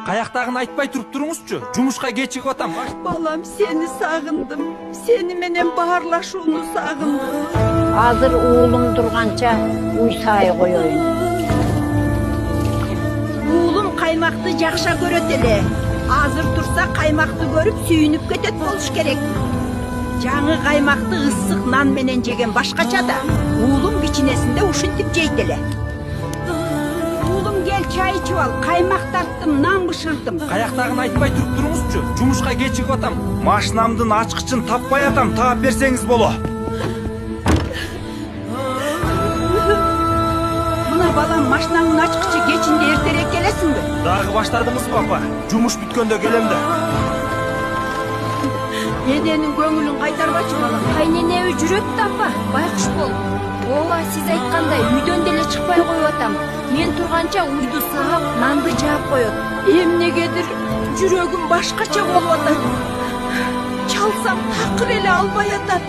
Каяктагын айтпай туруп туруңузчу. Жумушка кечигип атам. Балам, seni sağındım. Seni менен баарлашууну сагындым. Азыр уулум турганча уйсай коёюн. Уулум каймакты жакша көрөт эле. Азыр турса каймакты көрүп сүйүнүп кетет болуш керек. Жаңы каймакты ысык нан менен жеген башкача да. Уулум кичинесинде ушинтип жейт эле. Уулум, кел чай ичип ал. Каймак тарттым, нан бышырдым. Каяктагын айтпай туруп туруңузчу. Жумушка кечигип атам. Машинамдын ачкычын таппай атам. Таап берсеңиз боло. Мына балам, машинаңдын ачкычы кечинде эртерээк келесиңби? Дагы баштадыңызбы, апа? Жумуш бүткөндө келем да. Эненин көңүлүн кайтарбачы балам. Кайненеби жүрөт да апа, байкуш бол. Ооба, сиз айткандай үйдөн деле чыкпай коюп атам. Мен турганча уйду саап, нанды жаап коет. Эмнегедир жүрөгүм башкача болуп атат. Чалсам такыр эле албай атат.